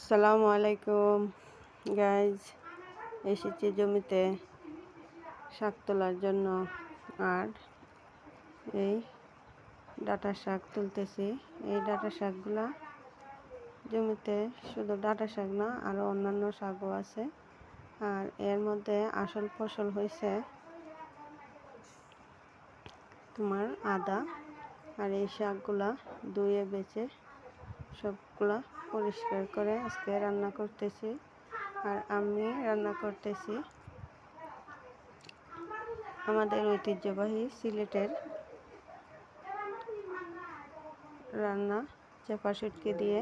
আসসালামু আলাইকুম গাইজ, এসেছি জমিতে শাক তোলার জন্য। আর এই ডাঁটা শাক তুলতেছি। এই ডাঁটা শাকগুলা জমিতে শুধু ডাঁটা শাক না, আরও অন্যান্য শাকও আছে। আর এর মধ্যে আসল ফসল হয়েছে তোমার আদা। আর এই শাকগুলা ধুয়ে বেছে সবগুলা পরিষ্কার করে আজকে রান্না করতেছি। আর আমি রান্না করতেছি আমাদের ঐতিহ্যবাহী সিলেটের রান্না, চেপা শুটকি দিয়ে,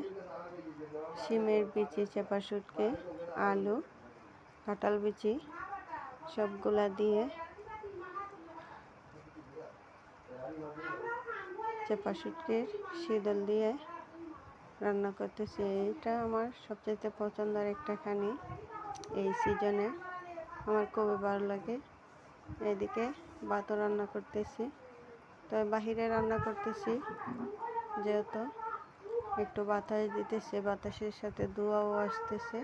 শিমের বিচি, চেপা শুটকি, আলু, কাঁঠাল বিচি সবগুলা দিয়ে চেপা শুটকির শীতল দিয়ে রান্না করতেছি। এইটা আমার সবচেয়ে পছন্দের একটা খানি। এই সিজনে আমার খুবই ভালো লাগে। এদিকে ভাতও রান্না করতেছি, তবে বাহিরে রান্না করতেছি যেহেতু একটু বাতাস দিতেছে, বাতাসের সাথে ধোঁয়াও আসতেছে,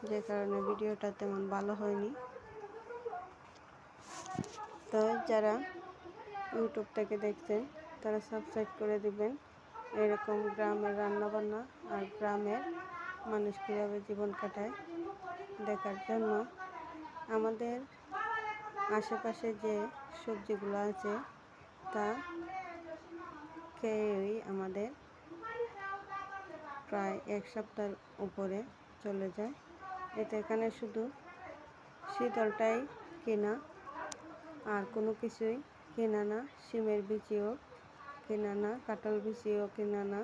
যে কারণে ভিডিওটা তেমন ভালো হয়নি। তো যারা ইউটিউব থেকে দেখছেন তারা সাবস্ক্রাইব করে দিবেন এরকম গ্রামের রান্নাবান্না আর গ্রামের মানুষ কীভাবে জীবন কাটায় দেখার জন্য। আমাদের আশেপাশে যে সবজিগুলো আছে তা খেয়েই আমাদের প্রায় এক সপ্তাহের উপরে চলে যায়। এতে এখানে শুধু শীতলটাই কেনা, আর কোনো কিছুই কেনা না। শিমের বিচিও কেনা না, কাঁঠাল বিচিও কেনা না,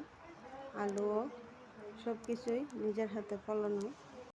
আলুও সব কিছুই নিজের হাতে ফলানো।